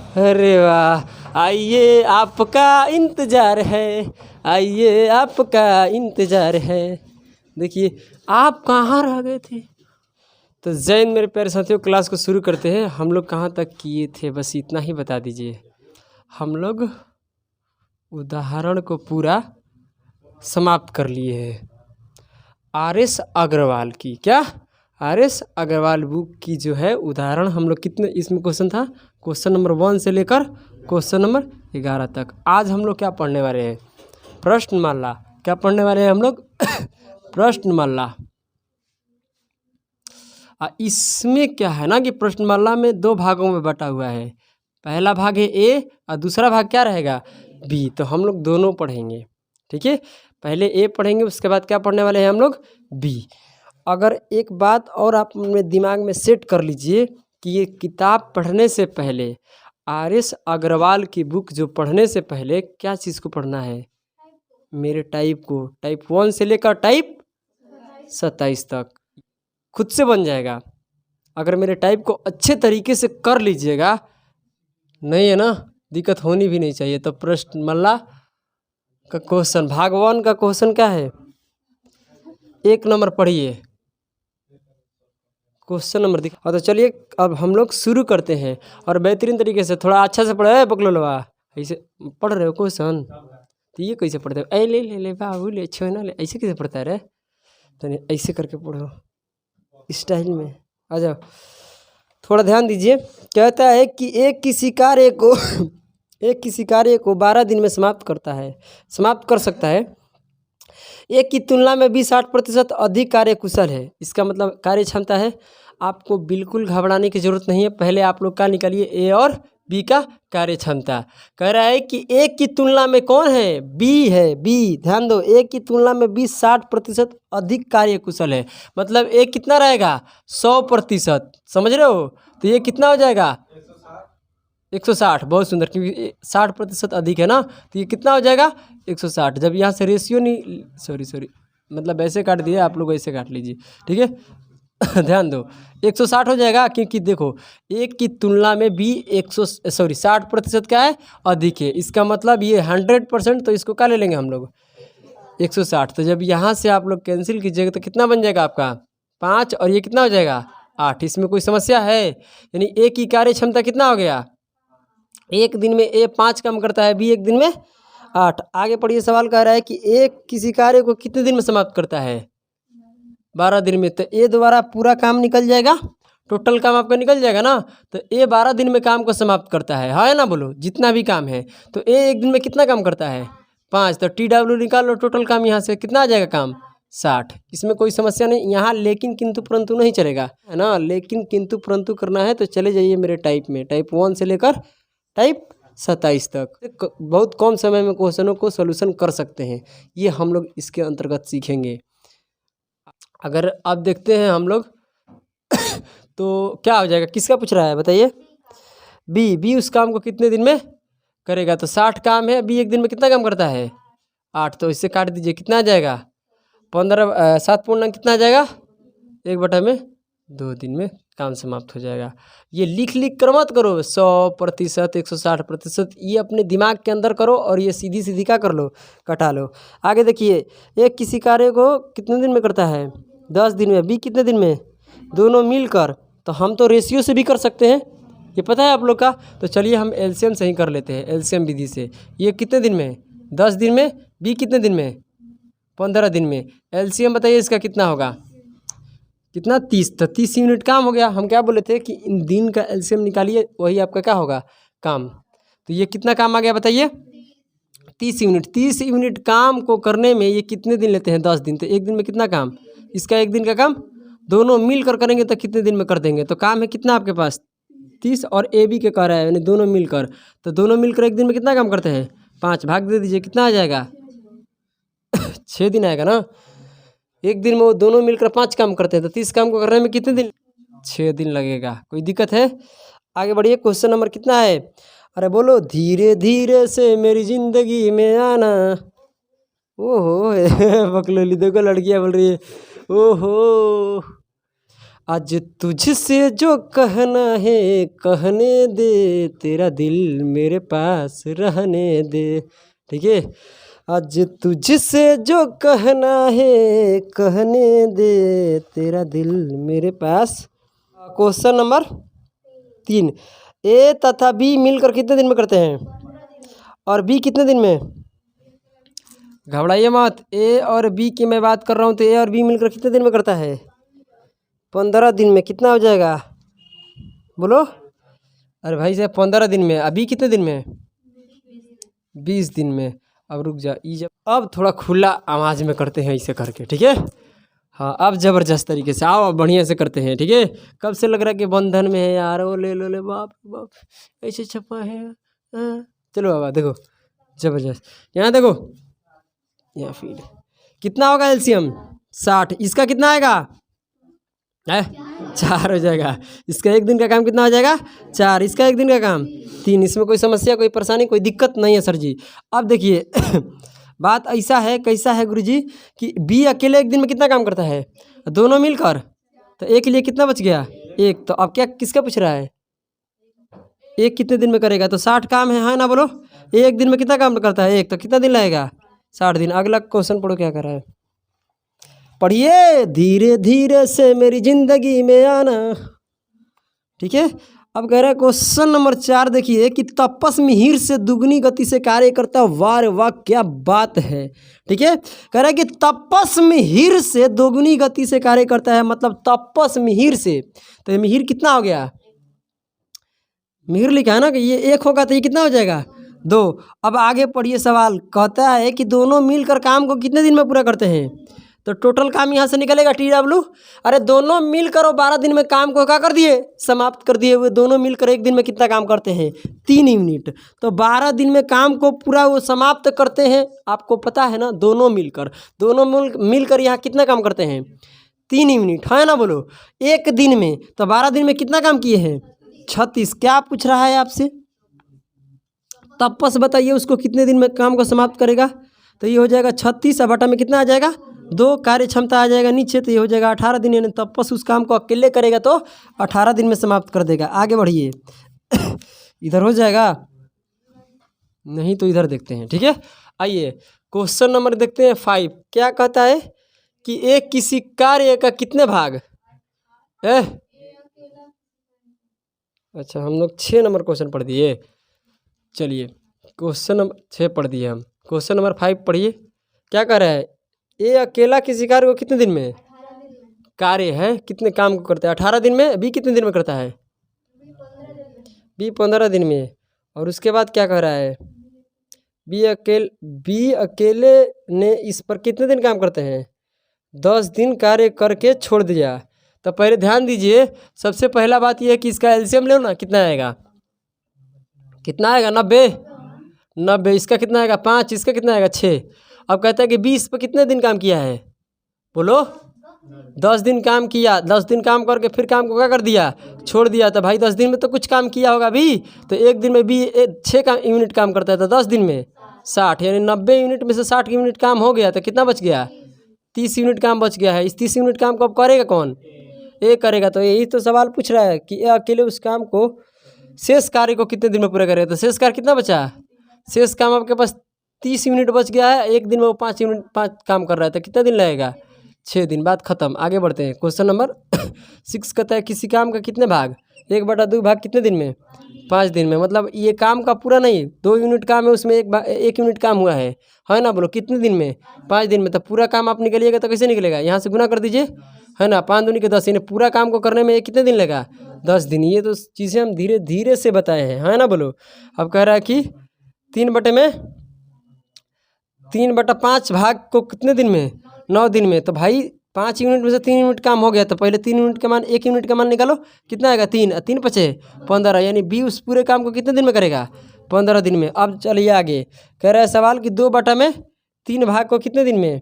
अरे वाह, आइए आपका इंतज़ार है, आइए आपका इंतज़ार है। देखिए आप कहाँ रह गए थे। तो जैन मेरे प्यारे साथियों, क्लास को शुरू करते हैं। हम लोग कहाँ तक किए थे बस इतना ही बता दीजिए। हम लोग उदाहरण को पूरा समाप्त कर लिए हैं। आर.एस. अग्रवाल की क्या, आर.एस. अग्रवाल बुक की जो है उदाहरण हम लोग कितने, इसमें क्वेश्चन था क्वेश्चन नंबर 1 से लेकर क्वेश्चन नंबर 11 तक। आज हम लोग क्या पढ़ने वाले हैं, प्रश्नमाला। क्या पढ़ने वाले हैं हम लोग प्रश्नमाला। इसमें क्या है ना कि प्रश्नमाला में 2 भागों में बटा हुआ है। पहला भाग है ए और दूसरा भाग क्या रहेगा, बी। तो हम लोग दोनों पढ़ेंगे, ठीक है। पहले ए पढ़ेंगे, उसके बाद क्या पढ़ने वाले हैं हम लोग, बी। अगर एक बात और आप अपने दिमाग में सेट कर लीजिए कि ये किताब पढ़ने से पहले, आर.एस. अग्रवाल की बुक जो पढ़ने से पहले क्या चीज़ को पढ़ना है, मेरे टाइप को, टाइप 1 से लेकर टाइप 27 तक खुद से बन जाएगा। अगर मेरे टाइप को अच्छे तरीके से कर लीजिएगा, नहीं है ना, दिक्कत होनी भी नहीं चाहिए। तो प्रश्नमाला का क्वेश्चन भाग 1 का क्वेश्चन क्या है, 1 नंबर पढ़िए, क्वेश्चन नंबर दिख। और तो चलिए अब हम लोग शुरू करते हैं और बेहतरीन तरीके से थोड़ा अच्छा से पढ़े बकलोलवा। ऐसे पढ़ रहे हो क्वेश्चन, तो ये कैसे पढ़ते हो, ऐ ले ले ले बाबू ले छोना ले, ऐसे कैसे पढ़ता है रे। तो ऐसे करके पढ़ो स्टाइल में। आ जाओ, थोड़ा ध्यान दीजिए। कहता है कि एक किसी कार्य को एक किसी कार्य को 12 दिन में समाप्त कर सकता है। एक की तुलना में 20-60% अधिक कार्यकुशल है। इसका मतलब कार्य क्षमता है। आपको बिल्कुल घबराने की ज़रूरत नहीं है। पहले आप लोग का निकालिए ए और बी का कार्य क्षमता। कह रहा है कि एक की तुलना में कौन है, बी है, बी। ध्यान दो, एक की तुलना में 20-60% अधिक कार्यकुशल है। मतलब एक कितना रहेगा, 100%। समझ रहे हो, तो ये कितना हो जाएगा 160। बहुत सुंदर, क्योंकि 60% अधिक है ना, तो ये कितना हो जाएगा 160। जब यहाँ से रेशियो नहीं, सॉरी मतलब ऐसे काट दिए, आप लोग ऐसे काट लीजिए, ठीक है। ध्यान दो, 160 हो जाएगा, क्योंकि देखो एक की तुलना में भी 60% क्या है, अधिक है। इसका मतलब ये 100%, तो इसको क्या ले लेंगे हम लोग 160। तो जब यहाँ से आप लोग कैंसिल कीजिएगा तो कितना बन जाएगा आपका 5, और ये कितना हो जाएगा 8। इसमें कोई समस्या है, यानी ए की कार्य क्षमता कितना हो गया, एक दिन में ए 5 काम करता है, बी एक दिन में 8। आगे पढ़िए, सवाल कह रहा है कि ए किसी कार्य को कितने दिन में समाप्त करता है, 12 दिन में। तो ए द्वारा पूरा काम निकल जाएगा, टोटल काम आपका निकल जाएगा ना। तो ए 12 दिन में काम को समाप्त करता है ना, बोलो जितना भी काम है। तो ए एक दिन में कितना काम करता है 5। तो TW निकाल लो, टोटल काम यहाँ से कितना आ जाएगा काम 60। इसमें कोई समस्या नहीं। यहाँ लेकिन किंतु परंतु नहीं चलेगा, है ना। लेकिन किंतु परंतु करना है तो चले जाइए मेरे टाइप में, टाइप 1 से लेकर टाइप 27 तक। बहुत कम समय में क्वेश्चनों को सोल्यूशन कर सकते हैं, ये हम लोग इसके अंतर्गत सीखेंगे। अगर अब देखते हैं हम लोग तो क्या हो जाएगा, किसका पूछ रहा है बताइए, बी उस काम को कितने दिन में करेगा। तो 60 काम है, बी एक दिन में कितना काम करता है 8। तो इससे काट दीजिए, कितना आ जाएगा 15, 7 पूर्णांक कितना आ जाएगा 1/2 दिन में काम समाप्त हो जाएगा। ये लिख कर मत करो 100%, 160%, ये अपने दिमाग के अंदर करो और ये सीधी सीधी क्या कर लो, कटा लो। आगे देखिए, एक किसी कार्य को कितने दिन में करता है 10 दिन में, बी कितने दिन में, दोनों मिलकर। तो हम तो रेशियो से भी कर सकते हैं, ये पता है आप लोग का। तो चलिए हम एलसीएम से ही कर लेते हैं, एलसीएम विधि से। ये कितने दिन में 10 दिन में, बी कितने दिन में 15 दिन में। एलसीएम बताइए इसका कितना होगा, कितना 30। तो 30 यूनिट काम हो गया। हम क्या बोले थे कि इन दिन का एलसीएम निकालिए, वही आपका क्या होगा काम। तो ये कितना काम आ गया बताइए 30 यूनिट। 30 यूनिट काम को करने में ये कितने दिन लेते हैं 10 दिन। तो एक दिन में कितना काम, इसका एक दिन का काम, दोनों मिलकर करेंगे तो कितने दिन में कर देंगे। तो काम है कितना आपके पास 30, और ए बी के कह रहा है यानी दोनों मिलकर। तो दोनों मिलकर एक दिन में कितना काम करते हैं 5, भाग दे दीजिए, कितना आ जाएगा 6 दिन आएगा ना। एक दिन में वो दोनों मिलकर 5 काम करते हैं, तो 30 काम को करने में कितने दिन, 6 दिन लगेगा। कोई दिक्कत है, आगे बढ़िए। क्वेश्चन नंबर कितना है, अरे बोलो, धीरे धीरे से मेरी जिंदगी में आना। ओहो बकलोली देखो, लड़कियां बोल रही है ओहो। आज तुझसे जो कहना है कहने दे, तेरा दिल मेरे पास रहने दे। ठीक है, आज तुझसे जो कहना है कहने दे, तेरा दिल मेरे पास। क्वेश्चन नंबर 3, ए तथा बी मिलकर कितने दिन में करते हैं, और बी कितने दिन में? घबराइए मत, ए और बी की मैं बात कर रहा हूँ, तो ए और बी मिलकर कितने दिन में करता है? 15 दिन में। कितना हो जाएगा बोलो? अरे भाई साहब 15 दिन में। अभी कितने दिन में? 20 दिन में। अब रुक जा, जब अब थोड़ा खुला आवाज़ में करते हैं ऐसे करके, ठीक है? हाँ, अब ज़बरदस्त तरीके से आओ, अब बढ़िया से करते हैं, ठीक है? कब से लग रहा है कि बंधन में है यार, वो ले लो ले, बाप बाप ऐसे छपा है। हाँ चलो बाबा देखो, ज़बरदस्त। यहाँ देखो, यहाँ फिर कितना होगा एलसीएम? 60। इसका कितना आएगा? 4 हो जाएगा। इसका एक दिन का काम कितना हो जाएगा? 4। इसका एक दिन का काम 3। इसमें कोई समस्या, कोई परेशानी, कोई दिक्कत नहीं है सर जी। अब देखिए बात ऐसा है, कैसा है गुरुजी, कि बी अकेले एक दिन में कितना काम करता है? दोनों मिलकर, तो एक के लिए कितना बच गया? 1। तो अब क्या किसका पूछ रहा है? एक कितने दिन में करेगा? तो 60 काम है ना बोलो? एक दिन में कितना काम करता है? 1। तो कितना दिन लगेगा? 60 दिन। अगला क्वेश्चन पढ़ो, क्या कर रहा है? पढ़िए, धीरे धीरे से मेरी जिंदगी में आना। ठीक है, अब कह रहा है क्वेश्चन नंबर 4 देखिए, कि तपस मिहिर से दुगनी गति से कार्य करता। वाह रे वाह, क्या बात है। ठीक है, कह रहा है कि तपस मिहिर से दोगुनी गति से कार्य करता है, मतलब तपस मिहिर से। तो ये मिहिर कितना हो गया? मिहिर लिखा है ना, कि ये 1 होगा तो ये कितना हो जाएगा? 2। अब आगे पढ़िए, सवाल कहता है कि दोनों मिलकर काम को कितने दिन में पूरा करते हैं? तो टोटल काम यहाँ से निकलेगा TW। अरे दोनों मिलकर वो 12 दिन में काम को क्या कर दिए? समाप्त कर दिए हुए। दोनों मिलकर एक दिन में कितना काम करते हैं? 3 यूनिट। तो 12 दिन में काम को पूरा वो समाप्त करते हैं। आपको पता है ना, दोनों मिलकर यहाँ कितना काम करते हैं? 3 यूनिट, है ना बोलो? एक दिन में। तो 12 दिन में कितना काम किए हैं? 36। क्या पूछ रहा है आपसे? तपस बताइए उसको कितने दिन में काम को समाप्त करेगा? तो ये हो जाएगा 36। अब बटा में कितना आ जाएगा? 2। कार्य क्षमता आ जाएगा नीचे, तो ये हो जाएगा 18 दिन। यानी तपस उस काम को अकेले करेगा तो 18 दिन में समाप्त कर देगा। आगे बढ़िए इधर हो जाएगा नहीं तो इधर देखते हैं, ठीक है? आइए क्वेश्चन नंबर देखते हैं 5। क्या कहता है कि एक किसी कार्य का कितने भाग? अच्छा, हम लोग 6 नंबर क्वेश्चन पढ़ दिए। चलिए क्वेश्चन नंबर 6 पढ़ दिए हम। क्वेश्चन नंबर 5 पढ़िए, क्या कह रहा है? ए अकेला किसी कार्य को कितने दिन में कार्य है, कितने काम को करता है? 18 दिन में। बी कितने दिन में करता है? बी 15 दिन में। और उसके बाद क्या कह रहा है? बी अकेले ने इस पर कितने दिन काम करते हैं? 10 दिन कार्य करके छोड़ दिया। तो पहले ध्यान दीजिए, सबसे पहला बात यह है कि इसका एलसीएम लो ना, कितना आएगा? कितना आएगा? 90। इसका कितना आएगा? 5। इसका कितना आएगा? 6। अब कहता है कि 20 पर कितने दिन काम किया है? बोलो। 10 दिन काम किया। 10 दिन काम करके फिर काम को क्या कर दिया? छोड़ दिया। तो भाई 10 दिन में तो कुछ काम किया होगा भी। तो एक दिन में भी 6 यूनिट काम करता है, तो 10 दिन में 60, यानी 90 यूनिट में से 60 यूनिट काम हो गया। तो कितना बच गया? 30 यूनिट काम बच गया है। इस 30 यूनिट काम को अब करेगा कौन? ए करेगा। तो यही तो सवाल पूछ रहा है कि अकेले उस काम को, शेष कार्य को कितने दिन में पूरा करेगा? तो शेष कार्य कितना बचा? शेष काम आपके पास 30 यूनिट बच गया है। एक दिन में वो 5 काम कर रहा है, तो कितना दिन लगेगा? 6 दिन। बात खत्म। आगे बढ़ते हैं। क्वेश्चन नंबर 6 कहता है किसी काम का कितने भाग? 1/2 भाग कितने दिन में? 5 दिन में। मतलब ये काम का पूरा नहीं, 2 यूनिट काम है, उसमें 1 यूनिट काम हुआ है ना? बोलो कितने दिन में? 5 दिन में। तो पूरा काम आप निकलिएगा तो कैसे निकलेगा? यहाँ से गुना कर दीजिए, है ना? 5 दूनी के 10, यानी पूरा काम को करने में कितने दिन लगा? 10 दिन। ये तो चीज़ें हम धीरे धीरे से बताए हैं, है ना? बोलो। अब कह रहा है कि 3/5 भाग को कितने दिन में? 9 दिन में। तो भाई 5 यूनिट में से 3 यूनिट काम हो गया, तो पहले 3 यूनिट का मान, 1 यूनिट का मान निकालो, कितना आएगा? 3। 3 पचे 15, यानी बी उस पूरे काम को कितने दिन में करेगा? 15 दिन में। अब चलिए आगे, कह रहा है सवाल कि 2/3 भाग को कितने दिन में?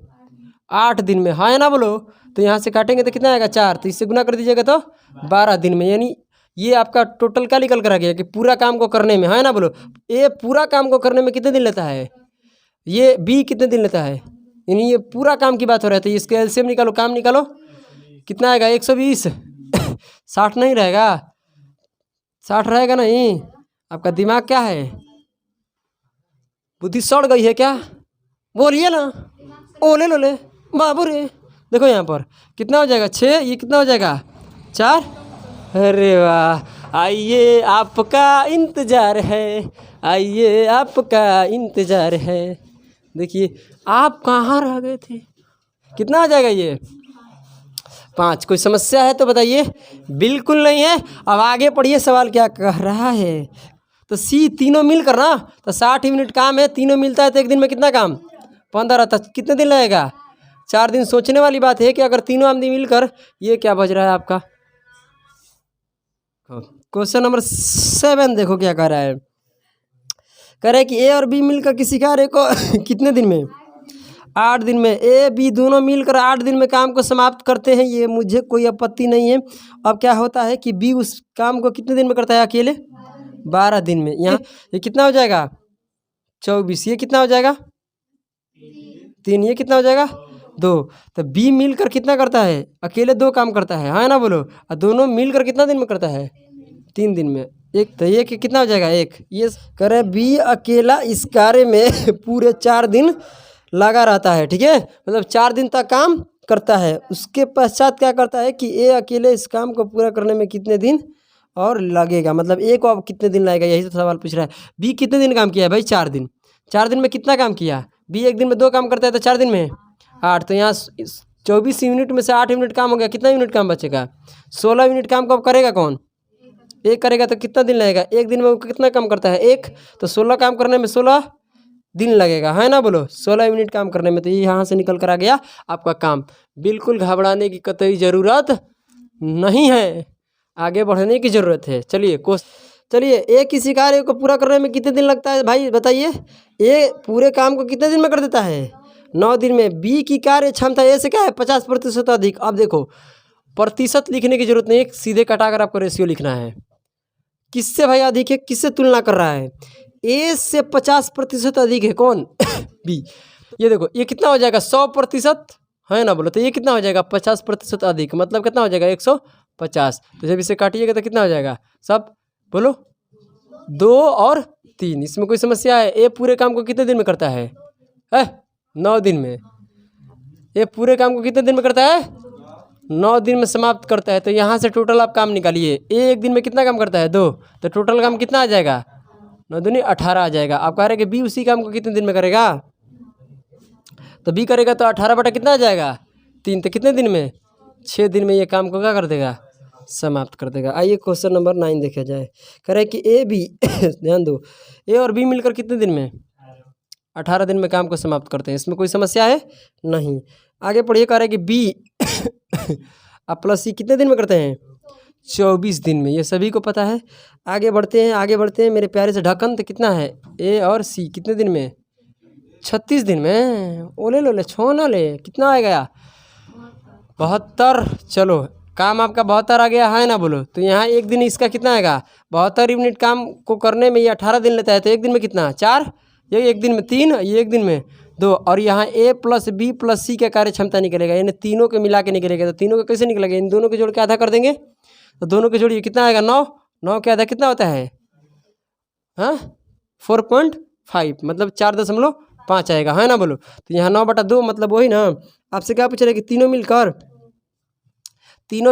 8 दिन में, है ना? बोलो। तो यहाँ से काटेंगे तो कितना आएगा? 4। तो इससे गुना कर दीजिएगा तो 12 दिन में। यानी ये आपका टोटल क्या निकल कर आ गया कि पूरा काम को करने में, है ना? बोलो। ये पूरा काम को करने में कितने दिन लेता है? ये बी कितने दिन लेता है? यानी ये पूरा काम की बात हो रही है। तो इसके एलसीएम निकालो, काम निकालो, कितना आएगा? 120 60 नहीं रहेगा? 60 रहेगा नहीं? आपका दिमाग क्या है, बुद्धि सड़ गई है क्या? बोलिए ना। ओले लोले बाबू रे। देखो यहाँ पर कितना हो जाएगा 6, ये कितना हो जाएगा 4। अरे वाह, आइए आपका इंतज़ार है, आइए आपका इंतज़ार है। देखिए आप कहाँ रह गए थे। कितना आ जाएगा ये 5। कोई समस्या है तो बताइए। बिल्कुल नहीं है। अब आगे पढ़िए, सवाल क्या कह रहा है। तो सी तीनों मिलकर ना, तो 60 मिनट काम है, तीनों मिलता है तो एक दिन में कितना काम 15। तो कितने दिन लगेगा 4 दिन। सोचने वाली बात है कि अगर तीनों आदमी मिलकर, ये क्या बज रहा है आपका। क्वेश्चन नंबर 7 देखो क्या कह रहा है। कह रहा है कि ए और बी मिलकर किसी कार्य को कितने दिन में 8 दिन में। ए बी दोनों मिलकर 8 दिन में काम को समाप्त करते हैं, ये मुझे कोई आपत्ति नहीं है। अब क्या होता है कि बी उस काम को कितने दिन में करता है अकेले 12 दिन में। यहाँ ये कितना हो जाएगा 24, ये कितना हो जाएगा 3, ये कितना हो जाएगा 2। तो बी मिलकर कितना करता है अकेले 2 काम करता है ना बोलो। और दोनों मिलकर कितना दिन में करता है 3 दिन में। एक तो ये कितना हो जाएगा 1। ये करे बी अकेला इस कार्य में पूरे 4 दिन लगा रहता है, ठीक है, मतलब 4 दिन तक काम करता है। उसके पश्चात क्या करता है कि ए अकेले इस काम को पूरा करने में कितने दिन और लगेगा, मतलब ए को अब कितने दिन लगेगा, यही तो सवाल पूछ रहा है। बी कितने दिन काम किया है भाई 4 दिन। 4 दिन में कितना काम किया, बी एक दिन में 2 काम करता है तो 4 दिन में 8। तो यहाँ 24 यूनिट में से 8 यूनिट काम हो गया, कितना यूनिट काम बचेगा 16 यूनिट काम को अब करेगा कौन, एक करेगा। तो कितना दिन लगेगा, एक दिन में वो कितना काम करता है 1, तो 16 काम करने में 16 दिन लगेगा, है ना बोलो 16 यूनिट काम करने में। तो ये यहाँ से निकल कर आ गया आपका काम। बिल्कुल घबराने की कतई ज़रूरत नहीं है, आगे बढ़ने की ज़रूरत है। चलिए ए किसी कार्य को पूरा करने में कितने दिन लगता है भाई बताइए। ए पूरे काम को कितने दिन में कर देता है 9 दिन में। बी की कार्य क्षमता ए से क्या है 50% अधिक। अब देखो प्रतिशत लिखने की जरूरत नहीं है, सीधे कटाकर आपको रेशियो लिखना है। किससे भाई अधिक है, किससे तुलना कर रहा है, ए से 50% अधिक है कौन बी। ये देखो ये कितना हो जाएगा 100% है ना बोलो। तो ये कितना हो जाएगा 50% अधिक, मतलब कितना हो जाएगा 150। तो जब इसे काटिएगा तो कितना हो जाएगा सब बोलो 2 और 3। इसमें कोई समस्या है। ए पूरे काम को कितने दिन में करता है 9 दिन में। ये पूरे काम को कितने दिन में करता है 9 दिन में समाप्त करता है। तो यहाँ से टोटल आप काम निकालिए। ए एक दिन में कितना काम करता है 2, तो टोटल काम कितना आ जाएगा 9 दूनी 18 आ जाएगा। आप कह रहे हैं कि बी उसी काम को कितने दिन में करेगा, तो बी करेगा तो 18 बटा कितना आ जाएगा 3। तो कितने दिन में 6 दिन में ये काम को क्या कर देगा समाप्त कर देगा। आइए क्वेश्चन नंबर 9 देखा जाए। कह रहे हैं कि ए बी ध्यान दो, ए और बी मिलकर कितने दिन में 18 दिन में काम को समाप्त करते हैं। इसमें कोई समस्या है नहीं। आगे पढ़िए। कह रहे हैं कि बी अब प्लस सी कितने दिन में करते हैं 24 दिन में, ये सभी को पता है। आगे बढ़ते हैं मेरे प्यारे से ढक्कन। तो कितना है ए और सी कितने दिन में 36 दिन में। ओले लो ले छोना ले कितना आ गया 72। चलो काम आपका 72 आ गया है ना बोलो। तो यहाँ एक दिन इसका कितना आएगा 72 यूनिट काम को करने में ये 18 दिन लेता है। तो एक दिन में कितना 4, ये एक दिन में 3, ये एक दिन में 2। और यहाँ ए प्लस बी प्लस सी का कार्य क्षमता निकलेगा, यानी तीनों के मिला के निकलेगा। तो तीनों का कैसे निकलेगा, इन दोनों के जोड़ के आधा कर देंगे। तो दोनों के जोड़िए कितना आएगा 9, 9 के आधा कितना होता है 4.5, मतलब 4.5 आएगा, है ना बोलो। तो यहाँ 9/2 मतलब वही ना। आपसे क्या पूछ रहे कि तीनों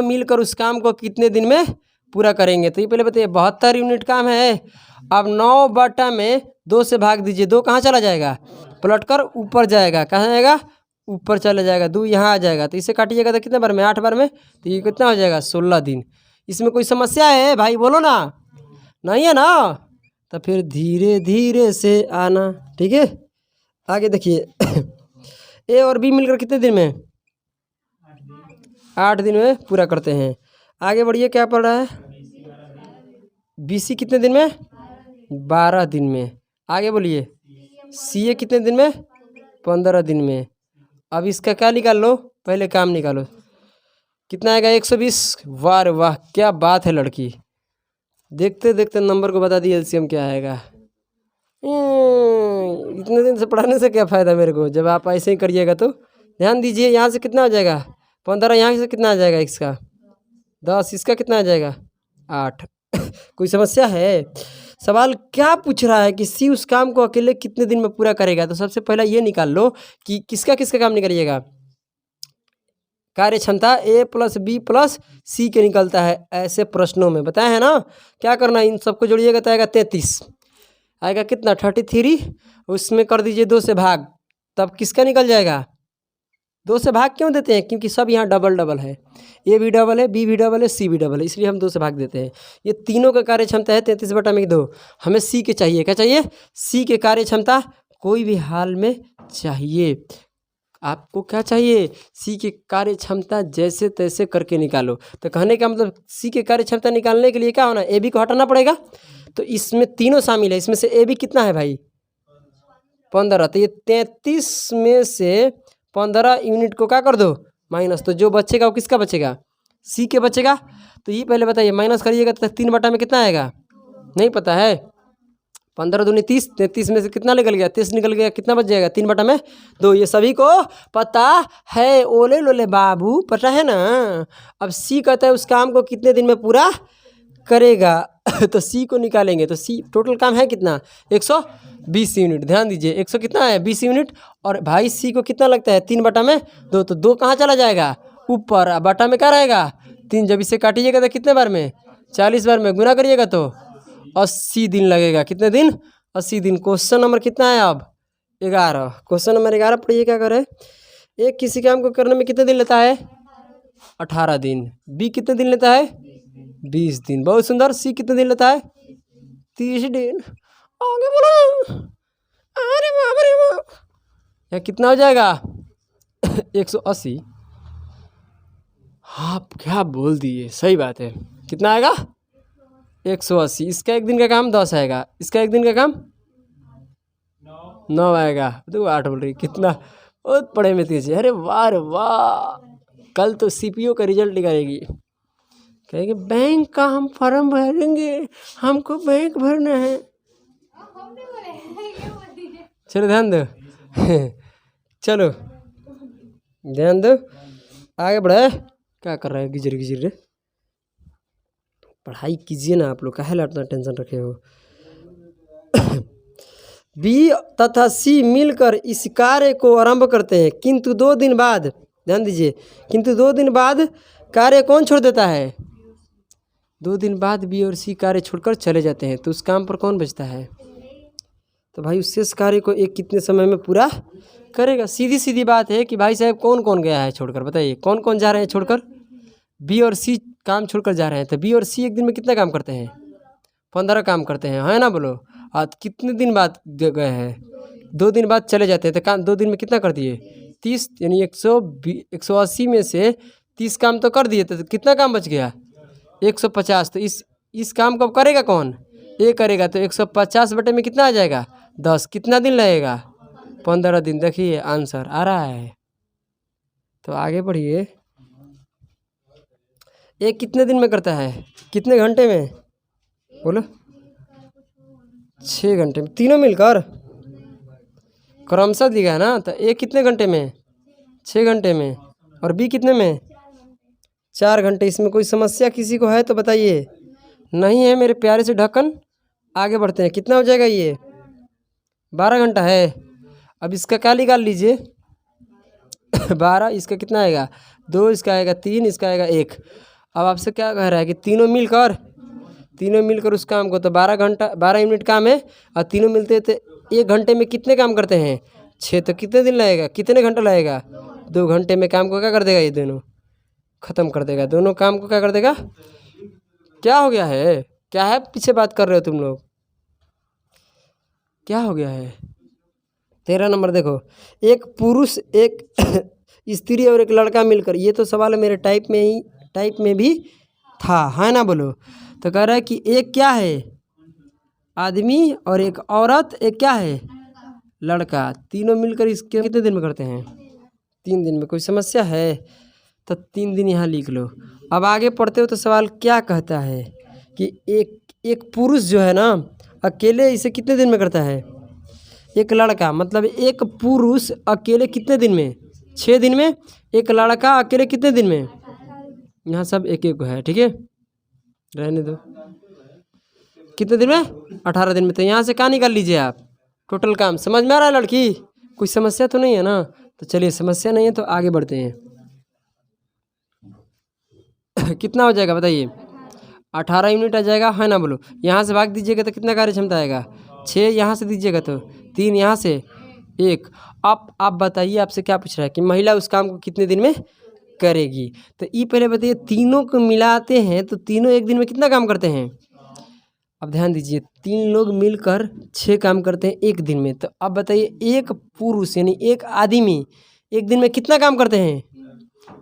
मिलकर उस काम को कितने दिन में पूरा करेंगे। तो ये पहले बताइए 72 यूनिट काम है। अब 9/2 से भाग दीजिए, 2 कहाँ चला जाएगा पलट कर ऊपर जाएगा, कहाँ जाएगा ऊपर चला जाएगा, 2 यहाँ आ जाएगा। तो इसे काटिएगा तो कितने बार में 8 बार में। तो ये कितना हो जाएगा 16 दिन। इसमें कोई समस्या है भाई बोलो ना, नहीं है ना। तो फिर धीरे धीरे से आना, ठीक है। आगे देखिए ए और बी मिलकर कितने दिन में 8 दिन में पूरा करते हैं। आगे बढ़िए क्या पड़ रहा है बी सी कितने दिन में 12 दिन में। आगे बोलिए सी ए कितने दिन में 15 दिन में। अब इसका क्या निकाल लो, पहले काम निकालो कितना आएगा 120। वाह रे वाह क्या बात है लड़की, देखते देखते नंबर को बता दी एलसीएम क्या आएगा। इतने दिन से पढ़ाने से क्या फ़ायदा मेरे को, जब आप ऐसे ही करिएगा। तो ध्यान दीजिए यहाँ से कितना हो जाएगा 15, यहाँ से कितना आ जाएगा इसका 10, इसका कितना आ जाएगा 8। कोई समस्या है? सवाल क्या पूछ रहा है कि सी उस काम को अकेले कितने दिन में पूरा करेगा। तो सबसे पहला ये निकाल लो कि किसका किसका काम निकलिएगा। कार्य क्षमता ए प्लस बी प्लस सी के निकलता है ऐसे प्रश्नों में, बताया है ना। क्या करना है, इन सबको जोड़िएगा तो आएगा 33, आएगा कितना 33, उसमें कर दीजिए 2 से भाग, तब किसका निकल जाएगा। 2 से भाग क्यों देते हैं, क्योंकि सब यहाँ डबल डबल है, ए भी डबल है, बी भी डबल है, सी भी डबल है, इसलिए हम 2 से भाग देते हैं। ये तीनों का कार्य क्षमता है 33/2। हमें सी के चाहिए, क्या चाहिए, सी के कार्य क्षमता कोई भी हाल में चाहिए। आपको क्या चाहिए, सी की कार्य क्षमता जैसे तैसे करके निकालो। तो कहने का मतलब सी की कार्य क्षमता निकालने के लिए क्या होना, ए बी को हटाना पड़ेगा। तो इसमें तीनों शामिल है, इसमें से ए बी कितना है भाई 15। तो ये 33 में से 15 यूनिट को क्या कर दो माइनस, तो जो बचेगा वो किसका बचेगा, सी के बचेगा। तो ये पहले बताइए, माइनस करिएगा तो 3 में कितना आएगा, नहीं पता है। 15 दूनी 30, 33 में से कितना निकल गया 30 निकल गया, कितना बच जाएगा 3/2। ये सभी को पता है, ओले लोले बाबू पता है ना। अब सी कहता है उस काम को कितने दिन में पूरा करेगा। तो सी को निकालेंगे, तो सी टोटल काम है कितना 120 यूनिट। ध्यान दीजिए 100 कितना है 20 यूनिट, और भाई सी को कितना लगता है 3/2। तो 2 कहाँ चला जाएगा ऊपर, बटा में क्या रहेगा 3। जब इसे काटिएगा तो कितने बार में 40 बार में गुना करिएगा तो 80 दिन लगेगा। कितने दिन 80 दिन। क्वेश्चन नंबर कितना है अब 11। क्वेश्चन नंबर 11 पढ़िए क्या करे। एक किसी काम को करने में कितने दिन लेता है 18 दिन। बी कितने दिन लेता है 20 दिन। बहुत सुंदर। सी कितने दिन लेता है 30 दिन। आगे बोलो, अरे बाप रे बाप, यहाँ कितना हो जाएगा 180। आप क्या बोल दिए, सही बात है। कितना आएगा 180। इसका एक दिन का काम 10 आएगा, इसका एक दिन का काम 9 आएगा। देखो 8 बोल रही, कितना बहुत पढ़े में तेज है। अरे वाह रे वाह, कल तो सीपीओ का रिजल्ट निकालेगी, कहेंगे बैंक का हम फॉर्म भरेंगे, हमको बैंक भरना है। चलो ध्यान दो चलो ध्यान दो, आगे बढ़े। क्या कर रहा है गिजर गिजर रे, पढ़ाई कीजिए ना आप लोग, काहे इतना टेंशन रखे हो। बी तथा सी मिलकर इस कार्य को आरंभ करते हैं, किंतु 2 दिन बाद, ध्यान दीजिए, किंतु 2 दिन बाद कार्य कौन छोड़ देता है। 2 दिन बाद बी और सी कार्य छोड़कर चले जाते हैं, तो उस काम पर कौन बचता है। तो भाई उस शेष कार्य को एक कितने समय में पूरा करेगा। सीधी सीधी बात है कि भाई साहब कौन कौन गया है छोड़कर, बताइए कौन कौन जा रहे हैं छोड़कर। बी और सी काम छोड़कर जा रहे हैं, तो बी और सी एक दिन में कितना काम करते हैं 15 काम करते हैं, है ना बोलो। आज कितने दिन बाद गए हैं 2 दिन बाद चले जाते हैं, तो काम 2 दिन में कितना कर दिए 30, यानी 180 में से 30 काम तो कर दिए, तो कितना काम बच गया 150। तो इस काम को करेगा कौन, ये करेगा। तो 150 बटे में कितना आ जाएगा 10। कितना दिन लगेगा 15 दिन। देखिए आंसर आ रहा है। तो आगे बढ़िए। एक कितने दिन में करता है, कितने घंटे में बोलो 6 घंटे में, तीनों मिलकर क्रमशः दिया है ना। तो एक कितने घंटे में 6 घंटे में, और बी कितने में 4 घंटे। इसमें कोई समस्या किसी को है तो बताइए। नहीं है मेरे प्यारे से ढक्कन। आगे बढ़ते हैं। कितना हो जाएगा ये 12 घंटा है। अब इसका क्या निकाल लीजिए 12, इसका कितना आएगा 2, इसका आएगा 3, इसका आएगा 1। अब आपसे क्या कह रहा है कि तीनों मिलकर उस काम को, तो 12 घंटा 12 यूनिट काम है, और तीनों मिलते थे 1 घंटे में कितने काम करते हैं 6। तो कितने दिन लगेगा, कितने घंटा लगेगा 2 घंटे में काम को क्या कर देगा, ये दोनों ख़त्म कर देगा। दोनों काम को क्या कर देगा। क्या हो गया है, क्या है पीछे बात कर रहे हो तुम लोग, क्या हो गया है। 13 नंबर देखो, एक पुरुष एक स्त्री और एक लड़का मिलकर, ये तो सवाल मेरे टाइप में भी था, है ना बोलो। तो कह रहा है कि एक क्या है आदमी और एक औरत, एक क्या है लड़का, तीनों मिलकर इसके कितने दिन में करते हैं 3 दिन में। कोई समस्या है तो 3 दिन यहाँ लिख लो। अब आगे पढ़ते हो तो सवाल क्या कहता है कि एक पुरुष जो है ना अकेले इसे कितने दिन में करता है। एक लड़का, मतलब एक पुरुष अकेले कितने दिन में 6 दिन में, एक लड़का अकेले कितने दिन में यहाँ सब एक एक है, ठीक है, रहने दो। कितने दिन में? 18 दिन में। तो यहाँ से क्या निकाल लीजिए आप, टोटल काम। समझ में आ रहा है लड़की? कोई समस्या तो नहीं है ना? तो चलिए, समस्या नहीं है तो आगे बढ़ते हैं। कितना हो जाएगा बताइए? 18 यूनिट आ जाएगा, है ना? बोलो। यहाँ से भाग दीजिएगा तो कितना कार्य क्षमता आएगा? 6। यहाँ से दीजिएगा तो 3, यहाँ से 1। आप बताइए, आपसे क्या पूछ रहा है कि महिला उस काम को कितने दिन में करेगी। तो ये पहले बताइए, तीनों को मिलाते हैं तो तीनों एक दिन में कितना काम करते हैं? अब ध्यान दीजिए, 3 लोग मिलकर 6 काम करते हैं एक दिन में। तो अब बताइए, एक पुरुष यानी एक आदमी एक दिन में कितना काम करते हैं?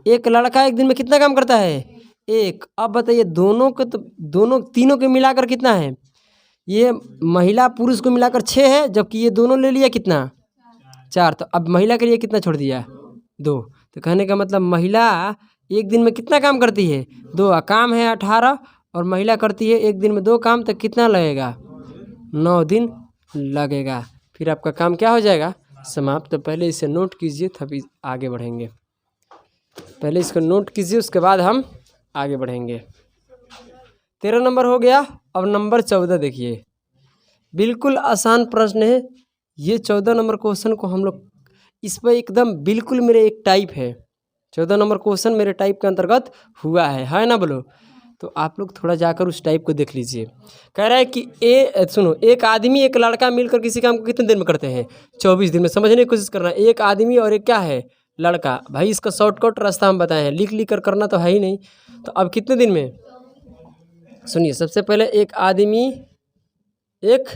एक लड़का एक दिन में कितना काम करता है? 1। अब बताइए, दोनों को तो तीनों के मिलाकर कितना है? ये महिला पुरुष को मिलाकर 6 है, जबकि ये दोनों ले लिया कितना? 4। तो अब महिला के लिए कितना छोड़ दिया? 2। तो कहने का मतलब महिला एक दिन में कितना काम करती है? 2। काम है 18 और महिला करती है एक दिन में 2 काम, तो कितना लगेगा? 9 दिन लगेगा। फिर आपका काम क्या हो जाएगा? समाप्त। तो पहले इसे नोट कीजिए, तभी आगे बढ़ेंगे। पहले इसको नोट कीजिए, उसके बाद हम आगे बढ़ेंगे। 13 नंबर हो गया। अब नंबर 14 देखिए, बिल्कुल आसान प्रश्न है ये। 14 नंबर क्वेश्चन को हम लोग इस पर एकदम बिल्कुल मेरे एक टाइप है। 14 नंबर क्वेश्चन मेरे टाइप के अंतर्गत हुआ है ना? बोलो। तो आप लोग थोड़ा जाकर उस टाइप को देख लीजिए। कह रहा है कि सुनो, एक आदमी एक लड़का मिलकर किसी काम को कितने दिन में करते हैं? 24 दिन में। समझने की कोशिश करना। एक आदमी और एक क्या है? लड़का। भाई इसका शॉर्टकट रास्ता हम बताए हैं, लिख कर करना तो है ही नहीं। तो अब कितने दिन में? सुनिए, सबसे पहले एक आदमी एक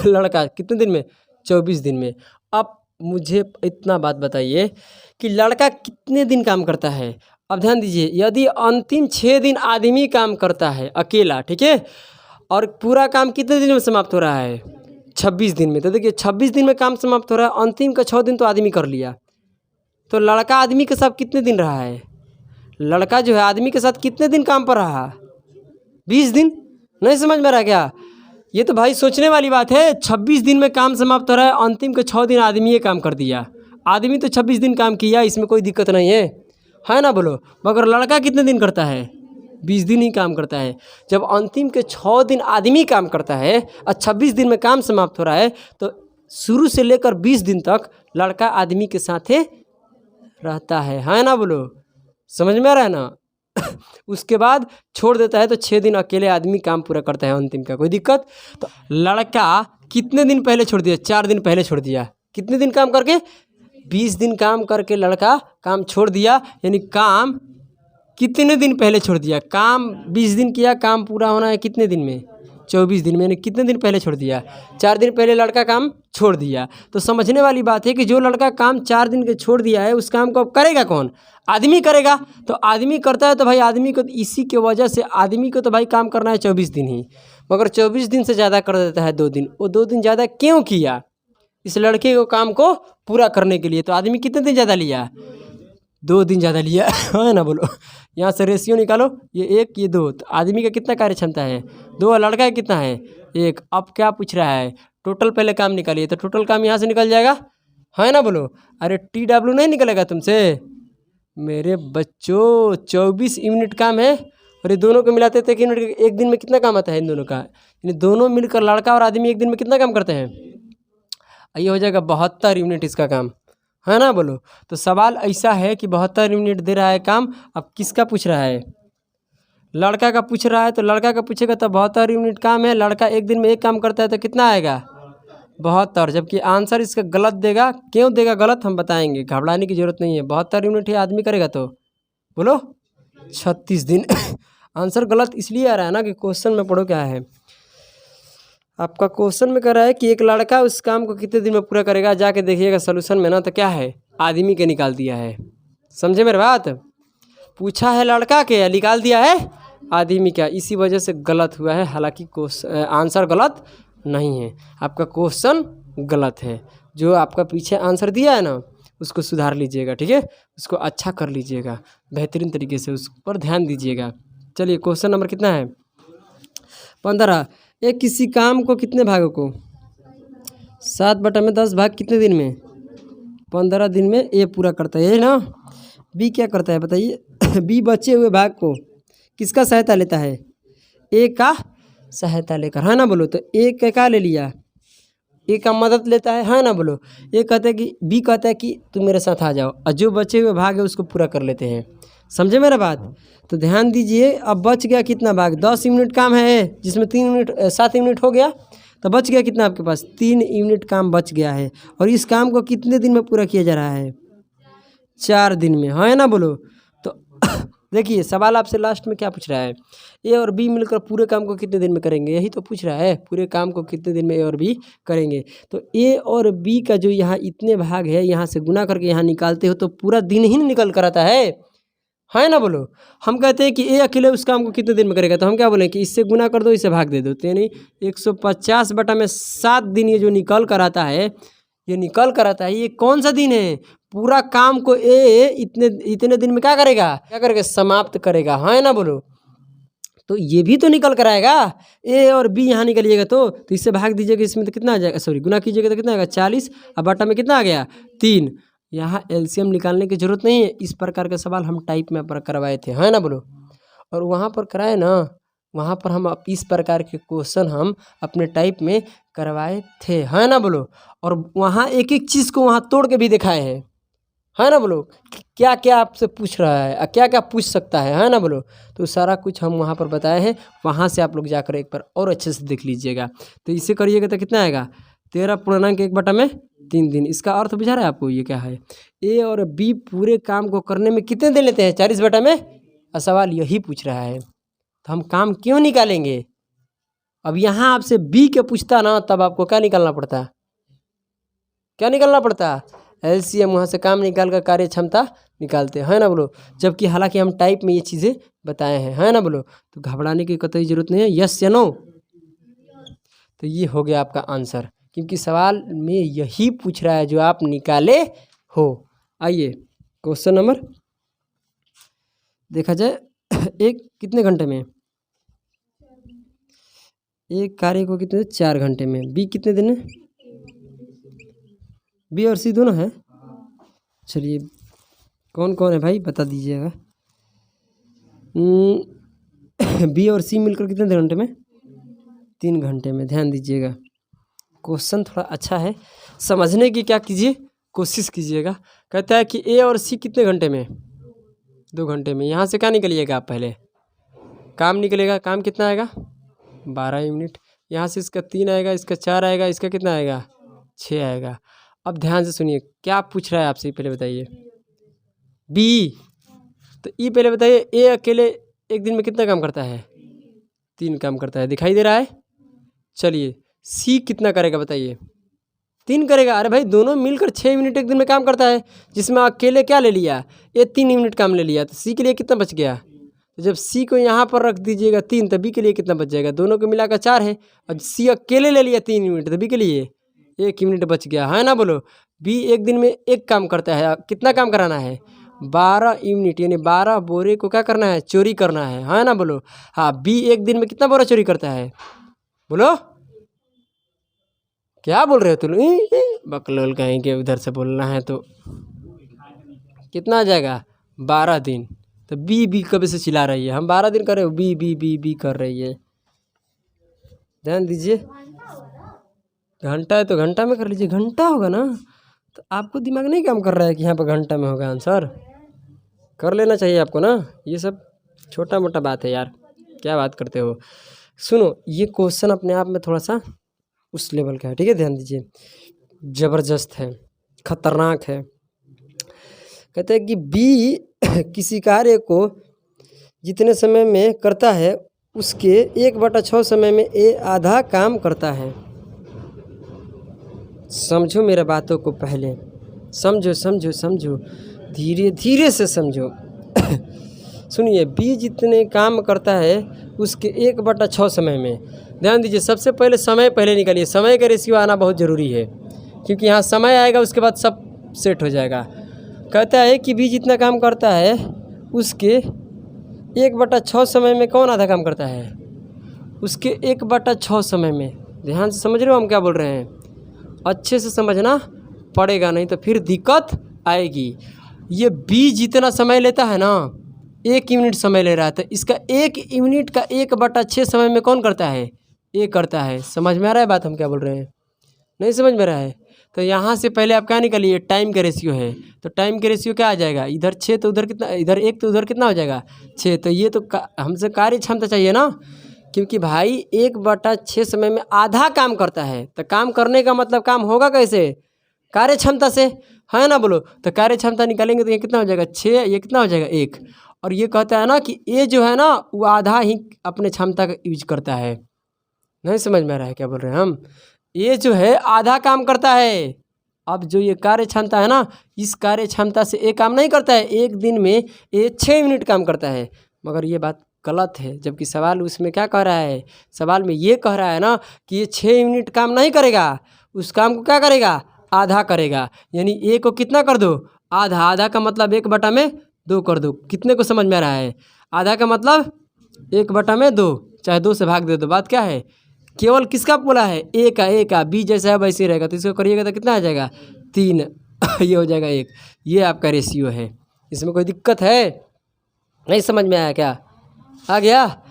लड़का कितने दिन में? 24 दिन में। अब मुझे इतना बात बताइए कि लड़का कितने दिन काम करता है? अब ध्यान दीजिए, यदि अंतिम 6 दिन आदमी काम करता है अकेला, ठीक है, और पूरा काम कितने दिन में समाप्त हो रहा है? 26 दिन में। तो देखिए, 26 दिन में काम समाप्त हो रहा है, अंतिम का 6 दिन तो आदमी कर लिया। तो लड़का आदमी के साथ कितने दिन रहा है? लड़का जो है आदमी के साथ कितने दिन काम पर रहा? 20 दिन। नहीं समझ में रहा क्या? ये तो भाई सोचने वाली बात है। 26 दिन में काम समाप्त हो रहा है, अंतिम के 6 दिन आदमी ये काम कर दिया। आदमी तो 26 दिन काम किया, इसमें कोई दिक्कत नहीं है ना? बोलो। मगर लड़का कितने दिन करता है? 20 दिन ही काम करता है। जब अंतिम के 6 दिन आदमी काम करता है और 26 दिन में काम समाप्त हो रहा है, तो शुरू से लेकर 20 दिन तक लड़का आदमी के साथ रहता है ना? बोलो। समझ में आ रहा है ना? उसके बाद छोड़ देता है तो 6 दिन अकेले आदमी काम पूरा करता है अंतिम का। कोई दिक्कत? तो लड़का कितने दिन पहले छोड़ दिया? 4 दिन पहले छोड़ दिया। कितने दिन काम करके? 20 दिन काम करके लड़का काम छोड़ दिया। यानी काम कितने दिन पहले छोड़ दिया? काम 20 दिन किया, काम पूरा होना है कितने दिन में? 24 दिन में। यानी कितने दिन पहले छोड़ दिया? 4 दिन पहले लड़का काम छोड़ दिया। तो समझने वाली बात है कि जो लड़का काम 4 दिन के छोड़ दिया है, उस काम को अब करेगा कौन? आदमी करेगा। तो आदमी करता है तो भाई आदमी को, इसी के वजह से आदमी को तो भाई काम करना है 24 दिन ही, मगर 24 दिन से ज़्यादा कर देता है 2 दिन। वो 2 दिन ज़्यादा क्यों किया? इस लड़के को काम को पूरा करने के लिए। तो आदमी कितने दिन ज़्यादा लिया? 2 दिन ज़्यादा लिया है ना? बोलो। यहाँ से रेशियो निकालो, ये 1 ये 2। तो आदमी का कितना कार्य क्षमता है? 2। लड़का का कितना है? 1। अब क्या पूछ रहा है? टोटल पहले काम निकालिए। तो टोटल काम यहाँ से निकल जाएगा, है ना? बोलो। अरे TW नहीं निकलेगा तुमसे मेरे बच्चों? 24 यूनिट काम है और ये दोनों को मिलाते थे कि एक दिन में कितना काम आता है इन दोनों का? यानी दोनों मिलकर लड़का और आदमी एक दिन में कितना काम करते हैं? ये हो जाएगा 72 यूनिट इसका काम, है ना? बोलो। तो सवाल ऐसा है कि 72 यूनिट दे रहा है काम। अब किसका पूछ रहा है? लड़का का पूछ रहा है। तो लड़का का पूछेगा तो 72 यूनिट काम है। लड़का एक दिन में एक काम करता है तो कितना आएगा? 72। जबकि आंसर इसका गलत देगा। क्यों देगा गलत हम बताएंगे, घबराने की जरूरत नहीं है। 72 यूनिट ही आदमी करेगा तो बोलो 36 दिन। आंसर गलत इसलिए आ रहा है ना कि क्वेश्चन में पढ़ो क्या है। आपका क्वेश्चन में कह रहा है कि एक लड़का उस काम को कितने दिन में पूरा करेगा। जाके देखिएगा सोल्यूशन में ना, तो क्या है? आदमी के निकाल दिया है। समझे मेरी बात? पूछा है लड़का के, निकाल दिया है आदमी का। इसी वजह से गलत हुआ है। हालांकि आंसर गलत नहीं है, आपका क्वेश्चन गलत है। जो आपका पीछे आंसर दिया है ना, उसको सुधार लीजिएगा, ठीक है? उसको अच्छा कर लीजिएगा बेहतरीन तरीके से, उस पर ध्यान दीजिएगा। चलिए, क्वेश्चन नंबर कितना है? 15। एक किसी काम को कितने भागों को? 7/10 भाग कितने दिन में? 15 दिन में ये पूरा करता है ना? बी क्या करता है बताइए? बी बचे हुए भाग को किसका सहायता लेता है? ए का सहायता लेकर, है ना बोलो। तो ए का क्या ले लिया? ए का मदद लेता है ना बोलो। ए कहता है कि बी कहता है कि तुम मेरे साथ आ जाओ, और जो बचे हुए भाग है उसको पूरा कर लेते हैं। समझे मेरा बात? तो ध्यान दीजिए, अब बच गया कितना भाग? 10 यूनिट काम है जिसमें 7 यूनिट हो गया, तो बच गया कितना आपके पास? 3 यूनिट काम बच गया है। और इस काम को कितने दिन में पूरा किया जा रहा है? 4 दिन में, है ना बोलो। तो देखिए सवाल आपसे लास्ट में क्या पूछ रहा है? ए और बी मिलकर पूरे काम को कितने दिन में करेंगे, यही तो पूछ रहा है। पूरे काम को कितने दिन में ए और बी करेंगे। तो ए और बी का जो यहाँ इतने भाग है, यहाँ से गुना करके यहाँ निकालते हो तो पूरा दिन ही निकल कर आता है ना बोलो। हम कहते हैं कि ए अकेले उस काम को कितने दिन में करेगा, तो हम क्या बोलें कि इससे गुना कर दो, इससे भाग दे दो। तो यानी 150/7 दिन ये जो निकल कर आता है, ये निकल कर आता है, ये कौन सा दिन है? पूरा काम को ए इतने दिन में क्या करेगा? समाप्त करेगा, है ना बोलो। तो ये भी तो निकल कर आएगा। ए और बी यहाँ निकलिएगा तो इससे भाग दीजिएगा, इसमें तो कितना आ जाएगा, सॉरी गुना कीजिएगा तो कितना आएगा? 40, और बटा में कितना आ गया? 3। यहाँ एलसीएम निकालने की जरूरत नहीं है। इस प्रकार के सवाल हम टाइप में पर करवाए थे, है ना बोलो। और वहाँ पर कराए ना, वहाँ पर हम इस प्रकार के क्वेश्चन हम अपने टाइप में करवाए थे, है ना बोलो। और वहाँ एक एक चीज़ को वहाँ तोड़ के भी दिखाए हैं, है ना बोलो। क्या क्या आपसे पूछ रहा है, क्या क्या पूछ सकता है ना बोलो। तो सारा कुछ हम वहाँ पर बताए हैं, वहाँ से आप लोग जाकर एक बार और अच्छे से देख लीजिएगा। तो इसे करिएगा तो कितना आएगा? 13/1/3 दिन। इसका अर्थ बुझा रहा है आपको? ये क्या है? ए और बी पूरे काम को करने में कितने दिन लेते हैं? 40 में। और सवाल यही पूछ रहा है, तो हम काम क्यों निकालेंगे? अब यहाँ आपसे बी के पूछता ना, तब आपको क्या निकालना पड़ता? क्या निकालना पड़ता? एलसीएम। वहाँ से काम निकाल कर कार्य क्षमता निकालते हैं ना बोलो। जबकि हालांकि हम टाइप में ये चीज़ें बताए हैं, है ना बोलो। तो घबराने की कतई जरूरत नहीं है। यस या नो? तो ये हो गया आपका आंसर, क्योंकि सवाल में यही पूछ रहा है जो आप निकाले हो। आइए क्वेश्चन नंबर देखा जाए। एक कितने घंटे में? एक कार्य को कितने? 4 घंटे में। बी कितने दिन में? बी और सी दोनों है। चलिए कौन कौन है भाई बता दीजिएगा। बी और सी मिलकर कितने घंटे में? 3 घंटे में। ध्यान दीजिएगा, क्वेश्चन थोड़ा अच्छा है, समझने की क्या कीजिए, कोशिश कीजिएगा। कहता है कि ए और सी कितने घंटे में? 2 घंटे में। यहाँ से क्या निकलिएगा आप? पहले काम निकलेगा। काम कितना आएगा? 12 यूनिट। यहाँ से इसका 3 आएगा, इसका 4 आएगा, इसका कितना आएगा? 6 आएगा। अब ध्यान से सुनिए, क्या पूछ रहा है आपसे पहले बताइए। बी। तो ई पहले बताइए, ए अकेले एक दिन में कितना काम करता है? 3 काम करता है, दिखाई दे रहा है। चलिए सी कितना करेगा बताइए? 3 करेगा। अरे भाई दोनों मिलकर 6 यूनिट एक दिन में काम करता है, जिसमें अकेले क्या ले लिया? ये 3 यूनिट काम ले लिया। तो सी के लिए कितना बच गया? तो जब सी को यहाँ पर रख दीजिएगा 3, तो बी के लिए कितना बच जाएगा? दोनों को मिलाकर 4 है, और सी अकेले ले लिया 3 यूनिट, तो बी के लिए 1 यूनिट बच गया, है ना बोलो। बी एक दिन में 1 काम करता है, कितना काम कराना है? 12 यूनिट, यानी 12 बोरे को क्या करना है? चोरी करना है ना बोलो। हाँ, बी एक दिन में कितना बोरा चोरी करता है? बोलो, क्या बोल रहे हो तुम? बकलोल कहीं के उधर से बोलना है तो कितना आ जाएगा? 12 दिन। तो बी कब से चिल्ला रही है? हम 12 दिन कर रहे हो, बी कर रही है। ध्यान दीजिए, घंटा है तो घंटा में कर लीजिए, घंटा होगा ना। तो आपको दिमाग नहीं काम कर रहा है कि यहाँ पर घंटा में होगा आंसर? कर लेना चाहिए आपको ना। ये सब छोटा मोटा बात है यार, क्या बात करते हो। सुनो, ये क्वेश्चन अपने आप में थोड़ा सा उस लेवल का है, ठीक है? ध्यान दीजिए, ज़बरदस्त है, खतरनाक है। कहते हैं कि बी किसी कार्य को जितने समय में करता है उसके 1/6 समय में ए आधा काम करता है। समझो मेरा बातों को, पहले समझो समझो समझो, धीरे धीरे से समझो। सुनिए, बी जितने काम करता है उसके 1/6 समय में। ध्यान दीजिए, सबसे पहले समय पहले निकालिए। समय का रेशियो आना बहुत ज़रूरी है, क्योंकि यहाँ समय आएगा उसके बाद सब सेट हो जाएगा। कहता है कि बी जितना काम करता है उसके 1/6 समय में कौन आधा काम करता है? उसके 1/6 समय में। ध्यान से समझ रहे हो हम क्या बोल रहे हैं? अच्छे से समझना पड़ेगा, नहीं तो फिर दिक्कत आएगी। ये बी जितना समय लेता है ना, 1 यूनिट समय ले रहा है, तो इसका 1 यूनिट का 1/6 समय में कौन करता है? ए करता है। समझ में आ रहा है बात हम क्या बोल रहे हैं? नहीं समझ में आ रहा है? तो यहाँ से पहले आप क्या निकालिए? टाइम का रेशियो है, तो टाइम का रेशियो क्या आ जाएगा? इधर 6 तो उधर कितना, इधर 1 तो उधर कितना हो जाएगा? 6। तो ये तो हमसे कार्य क्षमता चाहिए ना, क्योंकि भाई 1/6 समय में आधा काम करता है, तो काम करने का मतलब काम होगा कैसे? कार्य क्षमता से, है ना बोलो? तो कार्य क्षमता निकालेंगे तो ये कितना हो जाएगा? 6। ये कितना हो जाएगा? 1। और ये कहता है ना कि ये जो है ना वो आधा ही अपने क्षमता का यूज करता है। नहीं समझ में आ रहा है क्या बोल रहे हैं हम? ये जो है आधा काम करता है। अब जो ये कार्य क्षमता है ना, इस कार्य क्षमता से ये काम नहीं करता है। एक दिन में ये 6 यूनिट काम करता है, मगर ये बात गलत है। जबकि सवाल उसमें क्या कह रहा है? सवाल में ये कह रहा है ना कि ये 6 यूनिट काम नहीं करेगा, उस काम को क्या करेगा? आधा करेगा। यानी ए को कितना कर दो? आधा। आधा का मतलब 1/2 कर दो। कितने को समझ में आ रहा है? आधा का मतलब 1/2, चाहे 2 से भाग दे दो। बात क्या है? केवल किसका बोला है? ए का। बी जैसा है वैसे ही रहेगा, तो इसको करिएगा तो कितना आ जाएगा? 3। ये हो जाएगा 1। ये आपका रेशियो है। इसमें कोई दिक्कत है? नहीं समझ में आया क्या? आ गया?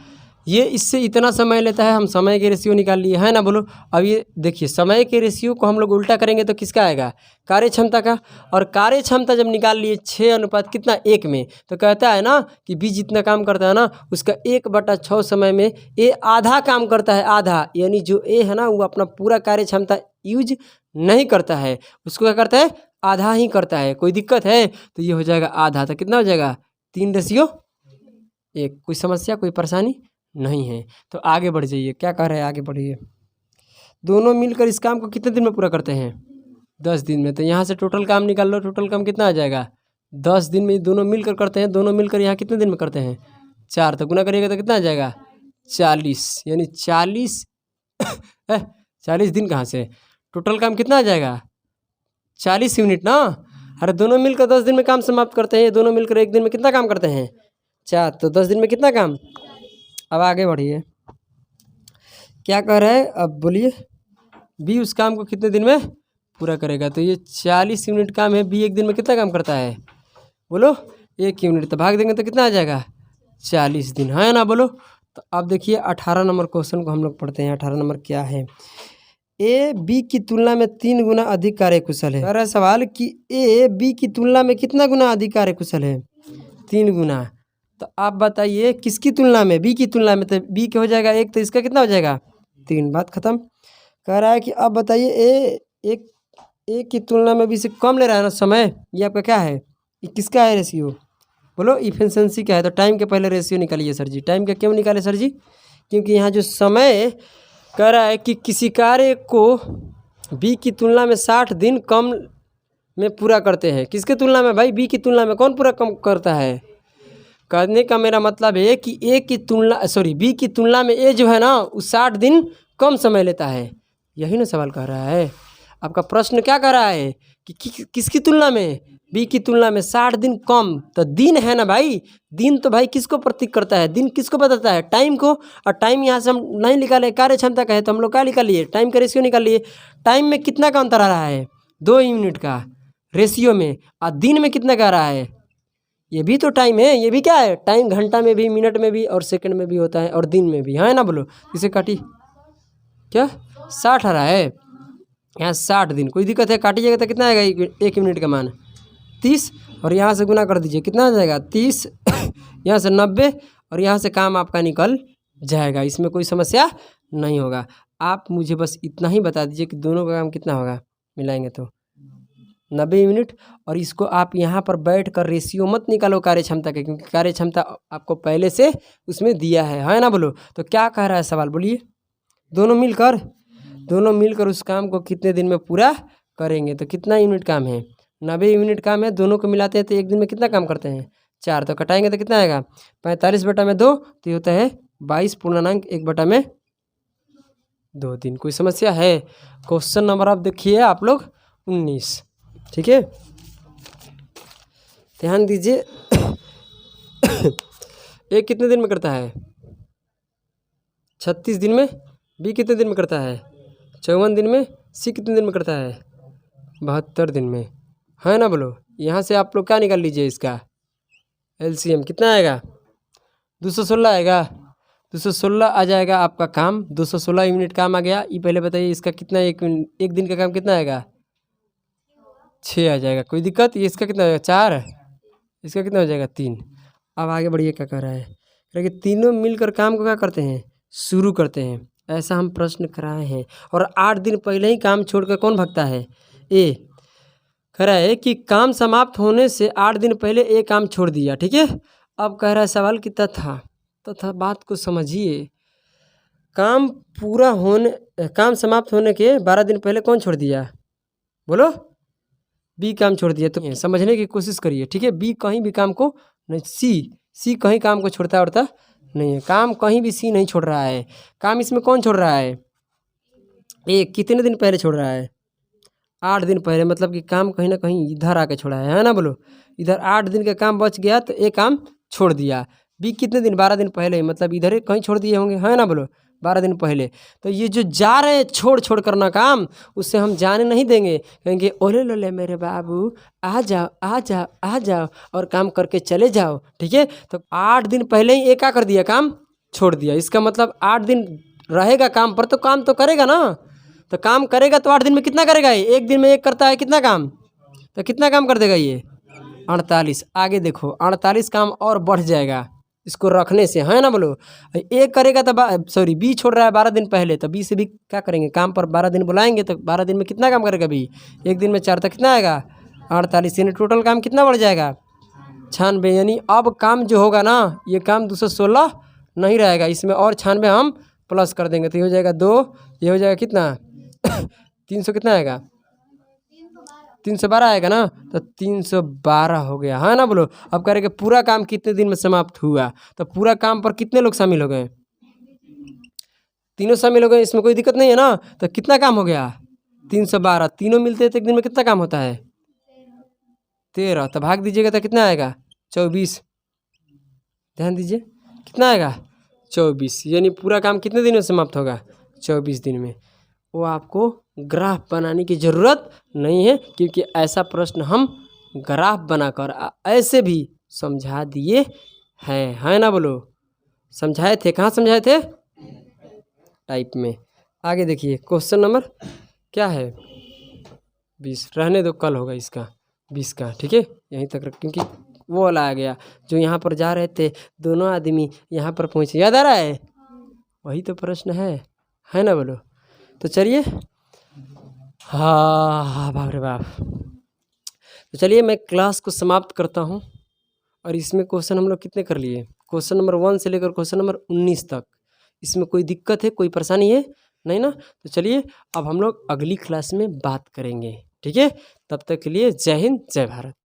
ये इससे इतना समय लेता है, हम समय के रेशियो निकाल लिए, है ना बोलो? अब ये देखिए, समय के रेशियो को हम लोग उल्टा करेंगे तो किसका आएगा? कार्य क्षमता का। और कार्य क्षमता जब निकाल लिए 6 अनुपात कितना? 1 में, तो कहता है ना कि बी जितना काम करता है ना उसका 1/6 समय में ए आधा काम करता है। आधा यानी जो ए है ना वो अपना पूरा कार्य क्षमता यूज नहीं करता है, उसको क्या करता है? आधा ही करता है। कोई दिक्कत है? तो ये हो जाएगा आधा। तो कितना हो जाएगा? 3:1। कोई समस्या, कोई परेशानी नहीं है? तो आगे बढ़ जाइए, क्या कह रहे हैं? आगे बढ़िए। दोनों मिलकर इस काम को कितने दिन में पूरा करते हैं? 10 दिन में। तो यहाँ से टोटल काम निकाल लो। टोटल काम कितना आ जाएगा? 10 दिन में दोनों मिलकर करते हैं। दोनों मिलकर यहाँ कितने दिन में करते हैं? 4। तो गुना करिएगा तो कितना आ जाएगा? 40। यानी 40 40 दिन कहाँ से? टोटल काम कितना आ जाएगा? 40 यूनिट ना। अरे दोनों मिलकर 10 दिन में काम समाप्त करते हैं। दोनों मिलकर 1 दिन में कितना काम करते हैं? 4। तो 10 दिन में कितना काम? अब आगे बढ़िए, क्या कह रहे हैं? अब बोलिए। बी उस काम को कितने दिन में पूरा करेगा? तो ये 40 यूनिट काम है। बी 1 दिन में कितना काम करता है? बोलो। 1 यूनिट। तो भाग देंगे तो कितना आ जाएगा? 40 दिन, है ना बोलो? तो अब देखिए 18 नंबर क्वेश्चन को हम लोग पढ़ते हैं। 18 नंबर क्या है? ए बी की तुलना में 3 गुना अधिक कार्यकुशल है। कह रहा है सवाल कि ए बी की तुलना में कितना गुना अधिक कार्यकुशल है? 3 गुना। तो आप बताइए किसकी तुलना में? बी की तुलना में। तो बी के हो जाएगा 1, तो इसका कितना हो जाएगा? 3। बात खत्म। कह रहा है कि अब बताइए ए की तुलना में बी से कम ले रहा है ना समय। ये आपका क्या है? ये किसका है रेशियो? बोलो। इफिशिएंसी का है। तो टाइम के पहले रेशियो निकालिए सर जी। टाइम का क्यों निकाले सर जी? क्योंकि यहाँ जो समय कह रहा है कि किसी कार्य को बी की तुलना में 60 दिन कम में पूरा करते हैं। किसके तुलना में भाई? बी की तुलना में। कौन पूरा कम करता है? कहने का मेरा मतलब है कि बी की तुलना में ए जो है ना वो 60 दिन कम समय लेता है। यही ना सवाल कह रहा है। आपका प्रश्न क्या कह रहा है कि किसकी तुलना में? बी की तुलना में 60 दिन कम। तो दिन है ना भाई। दिन तो भाई किसको प्रतीक करता है? दिन किसको बताता है? टाइम को। और टाइम यहाँ से हम नहीं निकाले, कार्य क्षमता का है, तो हम लोग क्या निकाल लिए? टाइम का रेशियो निकाल लिए। टाइम में कितना का अंतर आ रहा है? 2 यूनिट का रेशियो में। और दिन में कितना का आ रहा है? ये भी तो टाइम है। ये भी क्या है? टाइम घंटा में भी, मिनट में भी और सेकंड में भी होता है, और दिन में भी, है ना बोलो? इसे काटी। क्या 60 आ रहा है यहाँ? 60 दिन। कोई दिक्कत है? काटिएगा तो कितना आएगा? 1 यूनिट का मान 30। और यहाँ से गुना कर दीजिए, कितना आ जाएगा? 30। यहाँ से 90। और यहाँ से काम आपका निकल जाएगा। इसमें कोई समस्या नहीं होगा। आप मुझे बस इतना ही बता दीजिए कि दोनों का काम कितना होगा मिलाएंगे तो 90 यूनिट। और इसको आप यहाँ पर बैठ कर रेशियो मत निकालो कार्य क्षमता के, क्योंकि कार्य क्षमता आपको पहले से उसमें दिया है ना बोलो? तो क्या कह रहा है सवाल? बोलिए। दोनों मिलकर उस काम को कितने दिन में पूरा करेंगे? तो कितना यूनिट काम है? 90 यूनिट काम है। दोनों को मिलाते हैं तो 1 दिन में कितना काम करते हैं? 4। तो कटाएंगे तो कितना आएगा? 45/2। तो ये होता है 22.1/2 दिन। कोई समस्या है? क्वेश्चन नंबर आप देखिए आप लोग 19। ठीक है, ध्यान दीजिए। ए कितने दिन में करता है? 36 दिन में। बी कितने दिन में करता है? 54 दिन में। सी कितने दिन में करता है? 72 दिन में, है ना बोलो? यहाँ से आप लोग क्या निकाल लीजिए? इसका LCM कितना आएगा 216 आएगा। 216 आ जाएगा आपका काम, 216 यूनिट काम आ गया। ये पहले बताइए इसका कितना एक दिन का काम कितना आएगा 6 आ जाएगा। कोई दिक्कत? ये इसका कितना आएगा 4, इसका कितना हो जाएगा 3। अब आगे बढ़िए क्या कह रहा है, कह रहा है कि तीनों मिलकर काम को क्या करते हैं शुरू करते हैं। ऐसा हम प्रश्न कराए हैं। और 8 दिन पहले ही काम छोड़कर कौन भागता है ए। कह रहा है कि काम समाप्त होने से 8 दिन पहले ए काम छोड़ दिया। ठीक है, अब कह रहा है सवाल की तथा बात को समझिए। काम समाप्त होने के 12 दिन पहले कौन छोड़ दिया बोलो, बी काम छोड़ दिया। तो समझने की कोशिश करिए। ठीक है, बी कहीं भी काम को नहीं, सी कहीं काम को छोड़ता उड़ता नहीं है। काम कहीं भी सी नहीं छोड़ रहा है। काम इसमें कौन छोड़ रहा है ए। कितने दिन पहले छोड़ रहा है 8 दिन पहले, मतलब कि काम कहीं ना कहीं इधर आके छोड़ा है ना बोलो। इधर 8 दिन का काम बच गया तो एक काम छोड़ दिया। बी कितने दिन 12 दिन पहले, मतलब इधर ही कहीं छोड़ दिए होंगे है ना बोलो 12 दिन पहले। तो ये जो जा रहे हैं छोड़ करना काम, उससे हम जाने नहीं देंगे। कहेंगे ओले लोले मेरे बाबू आ जाओ आ जाओ आ जाओ और काम करके चले जाओ। ठीक है, तो 8 दिन पहले ही एक क्या कर दिया काम छोड़ दिया। इसका मतलब 8 दिन रहेगा काम पर तो काम तो करेगा ना। तो काम करेगा तो 8 दिन में कितना करेगा ये, एक दिन में एक करता है कितना काम, तो कितना काम कर देगा ये 48। आगे देखो 48 काम और बढ़ जाएगा इसको रखने से है ना बोलो। एक करेगा तो सॉरी बी छोड़ रहा है 12 दिन पहले, तो बी से भी क्या करेंगे काम पर 12 दिन बुलाएंगे तो 12 दिन में कितना काम करेगा बी, एक दिन में 4 तक कितना आएगा 48। यानी टोटल काम कितना बढ़ जाएगा 96। यानी अब काम जो होगा ना ये काम 216 नहीं रहेगा, इसमें और 96 हम प्लस कर देंगे तो ये हो जाएगा 2, ये हो जाएगा कितना 300 कितना आएगा 312 आएगा ना। तो 312 हो गया है ना बोलो। अब कह रहे कि पूरा काम कितने दिन में समाप्त हुआ, तो पूरा काम पर कितने लोग शामिल हो गए, तीनों शामिल हो गए, इसमें कोई दिक्कत नहीं है ना। तो कितना काम हो गया 312, तीनों मिलते हैं तो एक दिन में कितना काम होता है 13। तो भाग दीजिएगा तो कितना आएगा 24। ध्यान दीजिए कितना आएगा 24। यानी पूरा काम कितने दिन में समाप्त होगा 24 दिन में। वो आपको ग्राफ बनाने की ज़रूरत नहीं है, क्योंकि ऐसा प्रश्न हम ग्राफ बनाकर ऐसे भी समझा दिए हैं है ना बोलो। समझाए थे, कहाँ समझाए थे टाइप में। आगे देखिए क्वेश्चन नंबर क्या है 20, रहने दो कल होगा इसका 20 का। ठीक है, यहीं तक रख, क्योंकि वो वाला आ गया जो यहाँ पर जा रहे थे दोनों आदमी यहाँ पर पहुँचे, याद आ रहा है, वही तो प्रश्न है ना बोलो। तो चलिए हाँ बाप रे बाप। तो चलिए मैं क्लास को समाप्त करता हूँ। और इसमें क्वेश्चन हम लोग कितने कर लिए, क्वेश्चन नंबर 1 से लेकर क्वेश्चन नंबर 19 तक। इसमें कोई दिक्कत है, कोई परेशानी है नहीं ना। तो चलिए अब हम लोग अगली क्लास में बात करेंगे। ठीक है, तब तक के लिए जय हिंद जय भारत।